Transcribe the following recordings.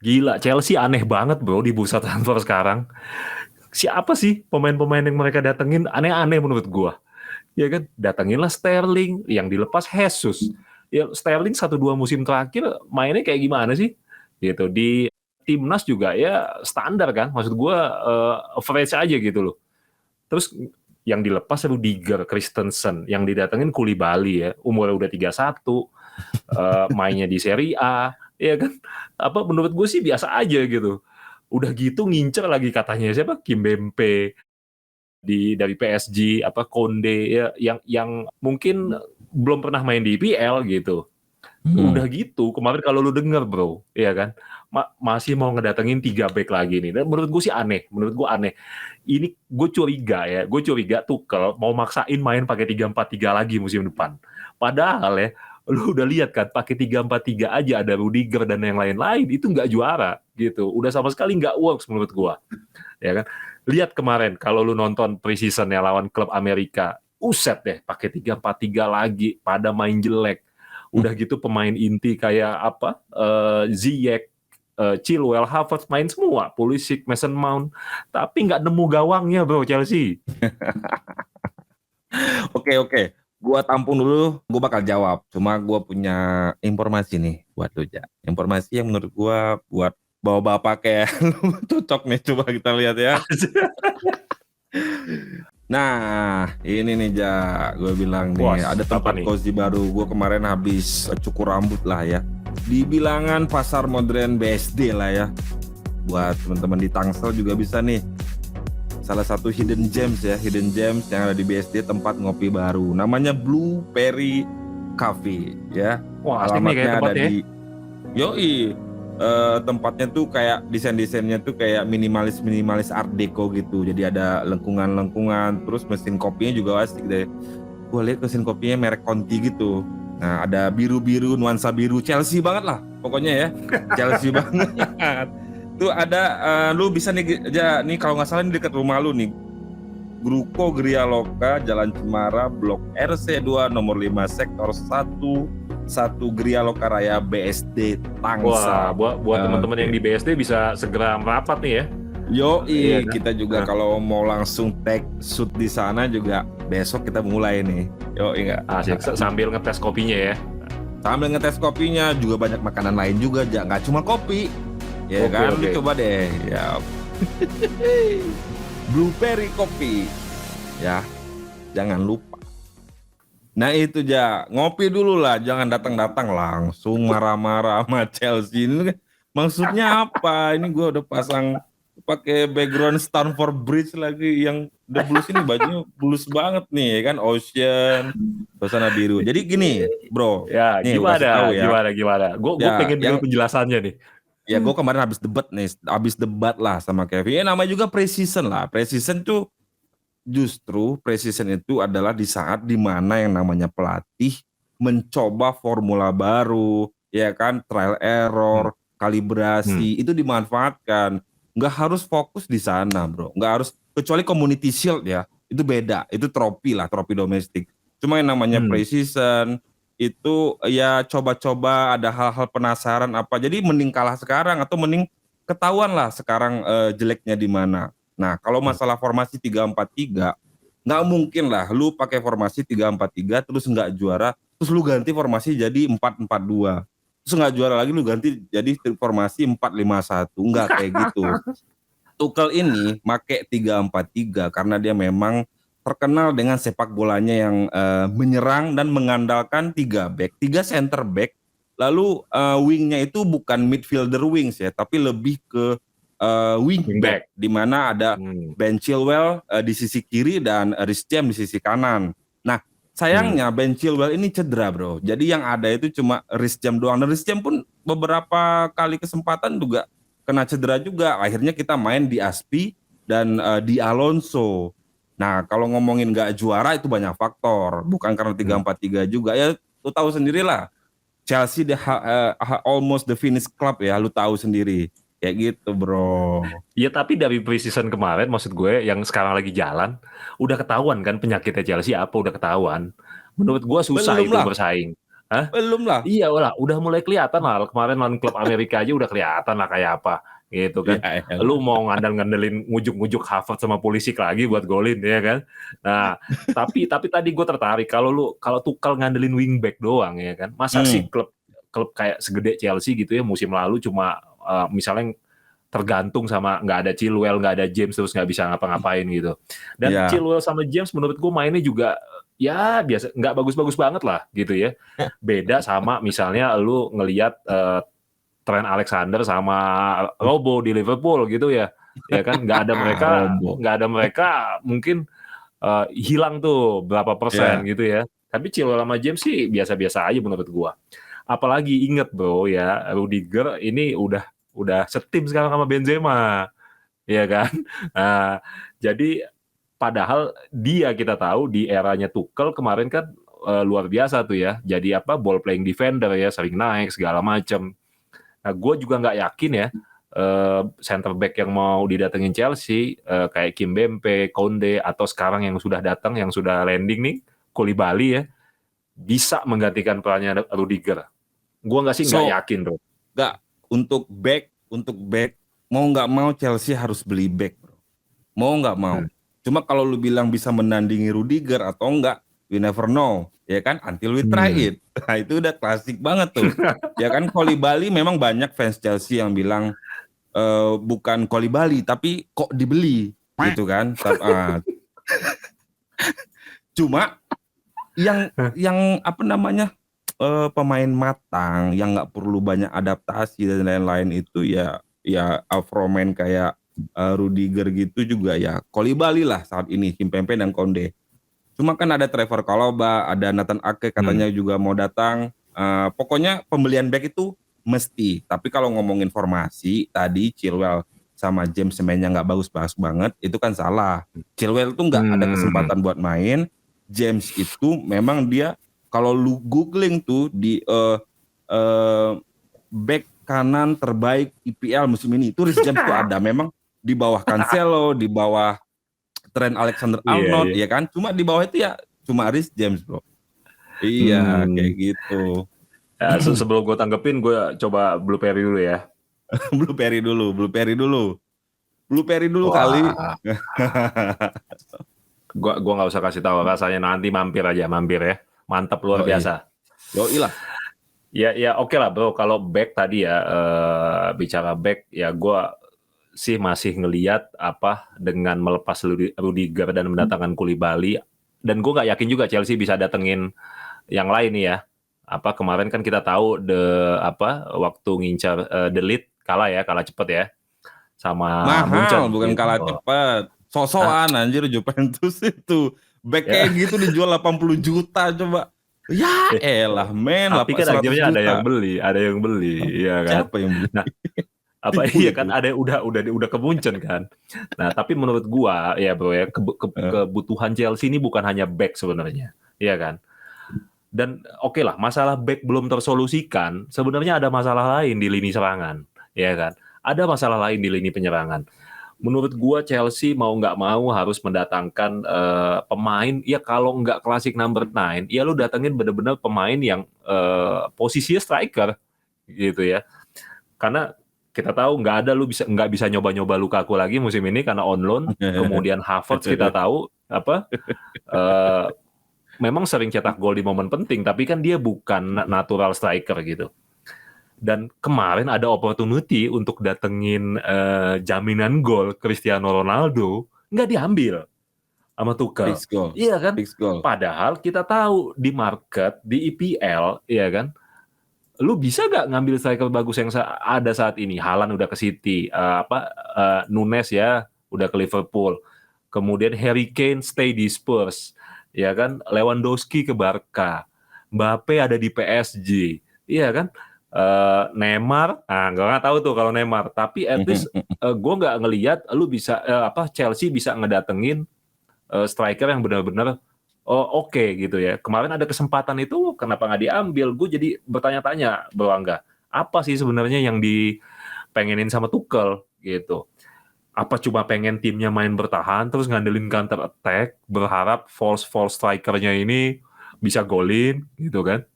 Gila, Chelsea aneh banget bro di bursa transfer sekarang. Siapa sih pemain-pemain yang mereka datengin aneh-aneh menurut gua. Ya kan, datanginlah Sterling, yang dilepas Jesus. Ya Sterling 1-2 musim terakhir mainnya kayak gimana sih? Gitu. Di timnas juga ya standar kan. Maksud gua average aja gitu loh. Terus yang dilepas Rudiger, Christensen, yang didatengin Koulibaly ya, umurnya udah 31, mainnya di Serie A, ya kan? Apa menurut gue sih biasa aja gitu. Udah gitu ngincer lagi katanya siapa? Kimpembe dari PSG, apa Konde ya yang mungkin belum pernah main di IPL gitu. Udah Hmm. gitu, kemarin kalau lu denger bro, ya kan, masih mau ngedatengin 3 back lagi nih. Dan menurut gue sih aneh, menurut gue aneh. Ini gue curiga Tuchel mau maksain main pakai 3-4-3 lagi musim depan. Padahal ya, lu udah lihat kan, pakai 3-4-3 aja ada Rudiger dan yang lain-lain, itu nggak juara gitu. Udah sama sekali nggak works menurut gue, ya kan. Lihat kemarin, kalau lu nonton preseason ya lawan klub Amerika, uset deh, pakai 3-4-3 lagi, pada main jelek. Udah gitu pemain inti kayak apa Ziyech, Chilwell, Havertz main semua, Pulisic, Mason Mount, tapi nggak nemu gawangnya bro Chelsea. Oke, oke. Gua tampung dulu, gua bakal jawab. Cuma gua punya informasi nih buat lu, Ja. Informasi yang menurut gua buat bawa bapak kayak lu cocok nih, coba kita lihat ya. Nah, ini nih, Ja, gue bilang nih, Bos, ada apa tempat nih? cozy baru. Gue kemarin habis cukur rambut lah ya. Di bilangan Pasar Modern BSD lah ya. Buat teman-teman di Tangsel juga bisa nih. Salah satu hidden gems ya, hidden gems yang ada di BSD, tempat ngopi baru. Namanya Blueberry Cafe ya. Wah asik nih kayak Alamatnya ada tempatnya ya. di Yoi. Tempatnya tuh kayak desain-desainnya tuh kayak minimalis art deco gitu. Jadi ada lengkungan-lengkungan, terus mesin kopinya juga asik deh. Gue lihat mesin kopinya merek Conti gitu. Nah, ada biru-biru, nuansa biru Chelsea banget lah. Pokoknya ya, Chelsea banget. Tuh ada lu bisa nih nih kalau nggak salah ini dekat rumah lu nih. Gruko Gria Loka, Jalan Cemara, Blok RC2 nomor 5 Sektor 1 Gria Loka Raya BSD Wah, Tangsel. buat teman-teman yang Oke. di BSD bisa segera merapat nih ya. Iya Yoi, kan? kita juga Nah, kalau mau langsung take shoot di sana juga besok kita mulai nih. Yoi enggak? asik sambil ngetes kopinya ya. Sambil ngetes kopinya juga banyak makanan lain juga, nggak cuma kopi. Ya Oke kan, lu oke. coba deh. Ya, Blueberry Kopi. Ya, jangan lupa. Nah itu ngopi dulu lah, jangan datang-datang langsung marah-marah sama Chelsea. Ini kan maksudnya apa? Ini gue udah pasang pakai background Stamford Bridge lagi yang The Blues ini bajunya blues banget nih ya kan, Ocean, suasana biru. Jadi gini, bro, Ya, nih gue kasih tahu gimana? ya. Gimana? Gue Ya, pengen dengar yang penjelasannya nih. ya gue kemarin habis debat lah sama Kevin. Ya namanya juga preseason lah. Preseason tuh justru preseason itu adalah di saat dimana yang namanya pelatih mencoba formula baru, ya kan, trial Hmm. error, Hmm. kalibrasi itu dimanfaatkan. Nggak harus fokus di sana, bro. Nggak harus, kecuali Community Shield ya, itu beda, itu trofi lah, trofi domestik. Cuma yang namanya Hmm. preseason itu ya coba-coba, ada hal-hal penasaran apa. Jadi mending kalah sekarang atau mending ketahuan lah sekarang jeleknya di mana. Nah, kalau Hmm. masalah formasi 3-4-3, nggak mungkin lah lu pakai formasi 3-4-3 terus nggak juara, terus lu ganti formasi jadi 4-4-2. Terus nggak juara lagi lu ganti jadi formasi 4-5-1. Nggak kayak gitu. Tuchel ini make 3-4-3 karena dia memang terkenal dengan sepak bolanya yang menyerang dan mengandalkan 3 back, 3 center back. Lalu wingnya itu bukan midfielder wings ya, tapi lebih ke wing back, Wingback. di mana ada Hmm. Ben Chilwell di sisi kiri dan Reece James di sisi kanan. Nah, Hmm. sayangnya Ben Chilwell ini cedera, bro. Jadi yang ada itu cuma Reece James doang. Dan Reece James pun beberapa kali kesempatan juga kena cedera juga. Akhirnya kita main di Aspi dan di Alonso. Nah, kalau ngomongin nggak juara itu banyak faktor. Bukan karena Hmm. 3-4-3 juga. Ya, lu tahu sendirilah. Chelsea almost the finish club ya, lu tahu sendiri. Kayak gitu, bro. Ya tapi dari preseason kemarin, maksud gue yang sekarang lagi jalan, udah ketahuan kan penyakitnya Chelsea apa, udah ketahuan. Menurut gue susah Belum itu lah. bersaing. Hah? Belum lah. Iya lah, udah mulai kelihatan lah. Kemarin lawan klub Amerika aja udah kelihatan lah kayak apa, gitu Ya kan. Lu elah. mau ngandel-ngandelin ngujuk-ngujuk Harvard sama Pulisic lagi buat golin, ya kan. Nah, tapi tadi gue tertarik kalau Tuchel ngandelin wingback doang, ya kan. Masa sih Hmm, klub klub kayak segede Chelsea gitu ya musim lalu cuma misalnya tergantung sama nggak ada Chilwell, nggak ada James terus nggak bisa ngapa-ngapain gitu. Dan ya. Chilwell sama James menurut gue mainnya juga ya biasa, nggak bagus-bagus banget lah gitu ya. Beda sama misalnya lu ngelihat Trent Alexander sama Robo di Liverpool gitu ya, ya kan Robo. nggak ada mereka mungkin hilang tuh berapa persen Ya. gitu ya. Tapi Chilwell sama James sih biasa-biasa aja menurut gua. Apalagi inget bro ya, Rudiger ini udah setim sekarang sama Benzema, ya kan. Nah, jadi padahal dia kita tahu di eranya Tuchel kemarin kan luar biasa tuh ya. Jadi apa ball playing defender ya, sering naik segala macam. Nah, gue juga nggak yakin ya center back yang mau didatengin Chelsea kayak Kimpembe, Konde atau sekarang yang sudah datang, yang sudah landing nih, Koulibaly ya, bisa menggantikan perannya Rudiger. Gue nggak So, yakin bro. nggak untuk back mau nggak mau Chelsea harus beli back, bro. Mau nggak mau. Hmm. Cuma kalau lu bilang bisa menandingi Rudiger atau enggak, we never know, ya kan? Until we try it. Nah, itu udah klasik banget tuh. Ya kan, Koulibaly memang banyak fans Chelsea yang bilang bukan Koulibaly tapi kok dibeli gitu kan. Cuma yang apa namanya pemain matang yang nggak perlu banyak adaptasi dan lain-lain itu ya Afroman kayak Rudiger gitu juga ya Koulibaly lah saat ini, Kimpembe dan Konde. Cuma kan ada Trevor Chalobah, ada Nathan Ake katanya juga mau datang. Pokoknya pembelian back itu mesti. Tapi kalau ngomongin formasi tadi Chilwell sama James mainnya nggak bagus-bagus banget, itu kan salah. Chilwell tuh nggak ada kesempatan buat main. James itu memang dia kalau lu googling tuh di back kanan terbaik IPL musim ini itu Reece James tuh ada memang di bawah Cancelo, di bawah Trent Iya, Alexander-Arnold iya. ya kan, cuma di bawah itu ya cuma Reece James bro. Iya kayak Hmm. gitu. Ya, sebelum gue tanggepin, gue coba Blueberry dulu ya. Blueberry dulu kali. Wah, gua nggak usah kasih tahu rasanya, nanti mampir aja, mampir ya. Mantap luar Yoi, biasa. yoi lah. Ya, ya oke lah bro. Kalau back tadi ya bicara back ya gue sih masih ngelihat apa dengan melepas Rudiger dan mendatangkan Koulibaly, dan gue nggak yakin juga Chelsea bisa datengin yang lain nih ya. Apa kemarin kan kita tahu waktu ngincar The Leeds kalah cepet ya sama Mahal Munchen bukan gitu. kalah cepet. Ah, Sosokan anjir Juventus itu. Back ya. kayak gitu dijual 80 juta coba. Ya elah men, Tapi kan 100 akhirnya juta. ada yang beli, ya kan. Siapa yang beli? Nah, apa Tipu iya kan itu. ada yang udah ke Munchen kan. Nah, tapi menurut gua ya bro ya Eh, kebutuhan Chelsea ini bukan hanya back sebenarnya, iya kan. Dan oke lah, masalah back belum tersolusikan, sebenarnya ada masalah lain di lini serangan, ya kan. Ada masalah lain di lini penyerangan. Menurut gua Chelsea mau nggak mau harus mendatangkan pemain ya, kalau nggak klasik number 9, ya lu datengin bener-bener pemain yang posisinya striker gitu ya. Karena kita tahu nggak bisa nyoba-nyoba Lukaku lagi musim ini karena on loan. Kemudian Havertz kita tahu eh, memang sering cetak gol di momen penting, tapi kan dia bukan natural striker gitu. Dan kemarin ada opportunity untuk datengin jaminan gol Cristiano Ronaldo, nggak diambil sama Tuchel. fix goal. Iya kan? Fix goal. Padahal kita tahu di market, di EPL, iya kan? Lu bisa nggak ngambil striker bagus yang ada saat ini? Haaland udah ke City, Nunes ya udah ke Liverpool. Kemudian Harry Kane stay di Spurs, ya kan? Lewandowski ke Barca, Mbappe ada di PSG, iya kan? Neymar, gue nggak tahu tuh kalau Neymar. Tapi at least gue nggak ngelihat lu bisa Chelsea bisa ngedatengin striker yang benar-benar oke gitu ya. Kemarin ada kesempatan itu, kenapa nggak diambil? Gue jadi bertanya-tanya, Bro Angga, apa sih sebenarnya yang dipengenin sama Tuchel gitu? Apa cuma pengen timnya main bertahan, terus ngandelin counter attack, berharap false strikernya ini bisa golin gitu kan?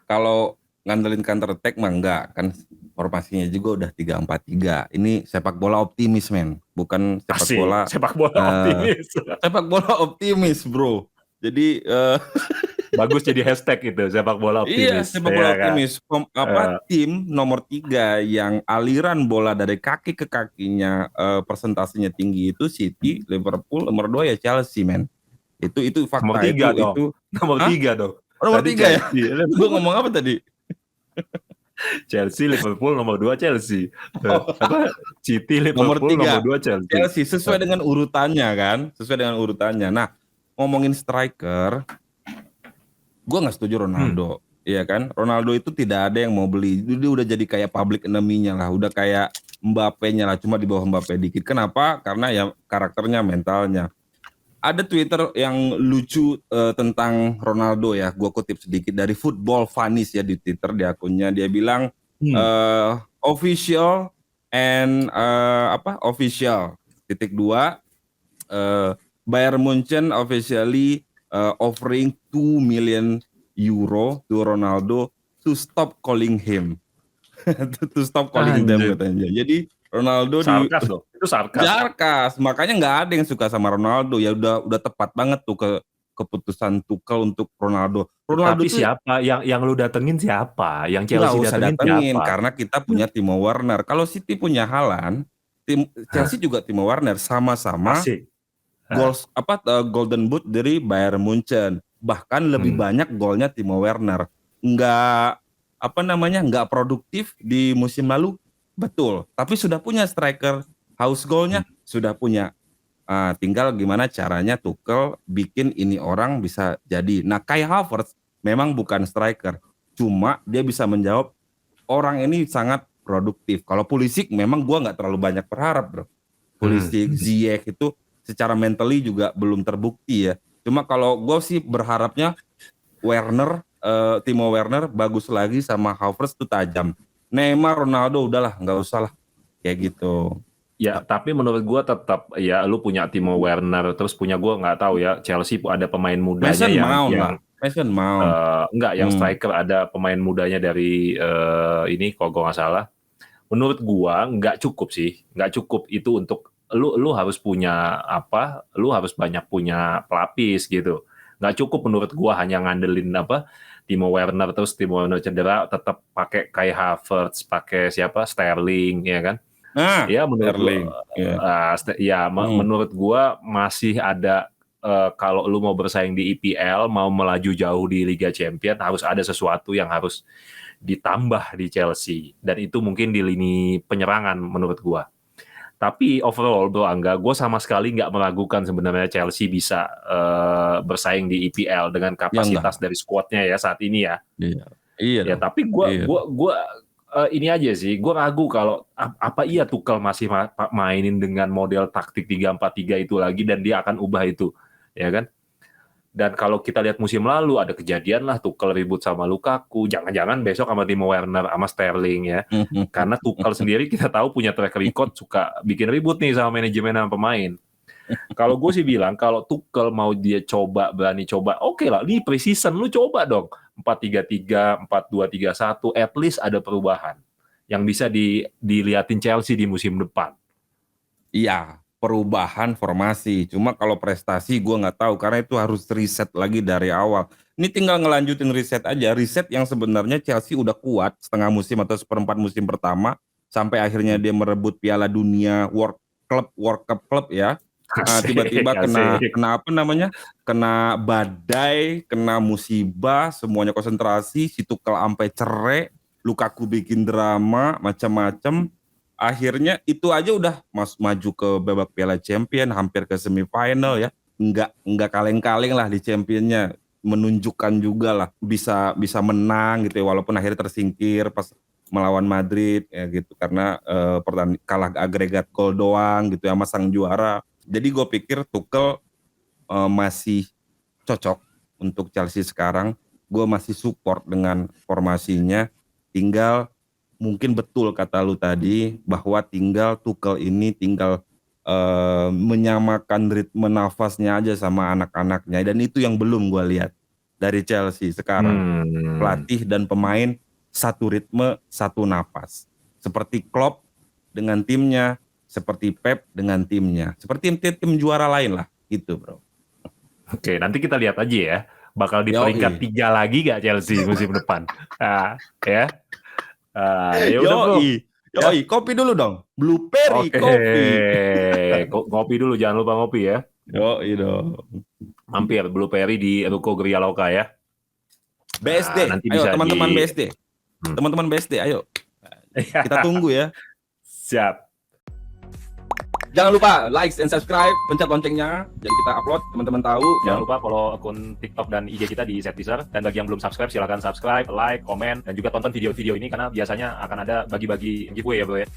Kalau ngandelin counter attack mah enggak, kan formasinya juga udah 3-4-3. Ini sepak bola optimis, men. Bukan sepak Asik, bola sepak bola eh optimis. sepak bola optimis, Bro. Jadi Bagus jadi hashtag itu, sepak bola iya, optimis, sepak ya bola kan? optimis. Eh, Tim nomor 3 yang aliran bola dari kaki ke kakinya persentasenya tinggi itu City, Liverpool, nomor 2 ya Chelsea, men. Itu nomor fakta tiga itu dong, itu nomor Hah? tiga dong. Oh, nomor Tadi 3 ya? Chelsea, Gue ngomong apa tadi? Chelsea, Liverpool, nomor 2 Chelsea. Apa? City, Nomor Liverpool, nomor 3 2 Chelsea. Chelsea sesuai dengan urutannya kan, sesuai dengan urutannya. Nah, ngomongin striker, gue nggak setuju Hmm. Ronaldo, iya kan? Ronaldo itu tidak ada yang mau beli, dia udah jadi kayak public enemy-nya lah, udah kayak Mbappe-nya lah, cuma di bawah Mbappe dikit. Kenapa? Karena ya karakternya, mentalnya. Ada Twitter yang lucu tentang Ronaldo ya, gue kutip sedikit dari Football Funnies ya di Twitter, di akunnya dia bilang Hmm. official and official titik dua Bayern Munchen officially offering 2 million euro to Ronaldo to stop calling him to stop calling them Anjir, katanya. Jadi Ronaldo di sarkas loh. Itu sarkas. Jarkas, makanya nggak ada yang suka sama Ronaldo ya, udah tepat banget tuh keputusan Tuchel untuk Ronaldo. Ronaldo Tapi tuh siapa yang lu datengin siapa? Yang nggak Chelsea usah datengin datengin siapa? karena kita punya Timo Werner. Kalau City punya Haaland, Hah, Chelsea juga Timo Werner, sama-sama asik. Hah. Golden Boot dari Bayern Munchen. Bahkan lebih Hmm. banyak golnya Timo Werner. Nggak nggak produktif di musim lalu, betul. Tapi sudah punya striker, house goalnya sudah punya. Tinggal gimana caranya Tuchel bikin ini orang bisa jadi. Nah, Kai Havertz memang bukan striker, cuma dia bisa menjawab orang ini sangat produktif. Kalau Pulisic memang gua nggak terlalu banyak berharap, bro. Hmm. Pulisic, Ziyech itu secara mentally juga belum terbukti ya. Cuma kalau gue sih berharapnya Timo Werner bagus lagi, sama Havertz tuh tajam. Neymar, Ronaldo udahlah nggak usah lah kayak gitu. Ya, tapi menurut gua tetap ya lu punya Timo Werner, terus punya gua nggak tahu ya Chelsea ada pemain mudanya Mason yang Mount lah, yang Mason Mount. enggak, yang striker ada pemain mudanya dari ini kalau gua nggak salah. Menurut gua nggak cukup sih, nggak cukup itu untuk lu harus punya apa? Lu harus banyak punya pelapis gitu. Nggak cukup menurut gua hanya ngandelin apa? Timo Werner, terus Timo Werner cedera tetap pakai Kai Havertz, pakai siapa? Sterling, ya kan? Nah, Ya menurut gua Sterling. Yeah. menurut gua masih ada kalau lu mau bersaing di EPL, mau melaju jauh di Liga Champions, harus ada sesuatu yang harus ditambah di Chelsea, dan itu mungkin di lini penyerangan menurut gua. Tapi overall Bro Angga, gue sama sekali nggak meragukan sebenarnya Chelsea bisa bersaing di EPL dengan Ya kapasitas enggak. dari skuadnya ya saat ini ya. Iya. Iya Ya dong. tapi Iya. ini aja sih, gue ragu kalau apa iya Tuchel masih mainin dengan model taktik 3-4-3 itu lagi, dan dia akan ubah itu, ya kan? Dan kalau kita lihat musim lalu ada kejadian lah Tuchel ribut sama Lukaku, jangan-jangan besok sama Timo Werner sama Sterling ya. Karena Tuchel sendiri kita tahu punya track record suka bikin ribut nih sama manajemen sama pemain. Kalau gue sih bilang, kalau Tuchel mau dia berani coba, oke lah, ini pre-season, lu coba dong. 4-3-3, 4-2-3-1, at least ada perubahan yang bisa dilihatin Chelsea di musim depan. Iya, perubahan formasi. Cuma kalau prestasi gue nggak tahu karena itu harus riset lagi dari awal. Ini tinggal ngelanjutin riset aja. Riset yang sebenarnya Chelsea udah kuat setengah musim atau seperempat musim pertama sampai akhirnya dia merebut Piala Dunia World Cup Club ya. Tiba-tiba kena Asik. apa namanya? Kena badai, kena musibah, semuanya konsentrasi, si Tuchel sampai cerai, Lukaku bikin drama, macam-macam. Akhirnya itu aja udah maju ke babak Piala Champion, hampir ke semifinal ya. Enggak kaleng-kaleng lah di Championnya, menunjukkan juga lah bisa bisa menang gitu ya, walaupun akhirnya tersingkir pas melawan Madrid ya gitu, karena kalah agregat gol doang gitu ya sama sang juara. Jadi gue pikir Tuchel masih cocok untuk Chelsea sekarang. Gue masih support dengan formasinya. Tinggal mungkin betul kata lu tadi bahwa tinggal Tuchel ini tinggal menyamakan ritme nafasnya aja sama anak-anaknya, dan itu yang belum gue lihat. dari Chelsea sekarang. Hmm. Pelatih dan pemain satu ritme, satu napas. Seperti Klopp dengan timnya, seperti Pep dengan timnya, seperti tim juara lain lah, gitu bro. Oke, nanti kita lihat aja ya. Bakal di Yoi. peringkat 3 lagi gak Chelsea musim depan? Ya. Ya udah bro. Yoi, kopi dulu dong. Blueberry Oke, kopi. ngopi dulu, jangan lupa ngopi ya. Yoi dong. Mampir Blueberry di Ruko Grialoka ya. BSD, nanti ayo bisa teman-teman di- BSD. Teman-teman BSD, ayo. Kita tunggu ya. Siap. Jangan lupa like and subscribe, pencet loncengnya, jadi kita upload, teman-teman tahu. Jangan lupa follow akun TikTok dan IG kita di Setteaser. Dan bagi yang belum subscribe, silakan subscribe, like, komen, dan juga tonton video-video ini karena biasanya akan ada bagi-bagi giveaway ya bro ya.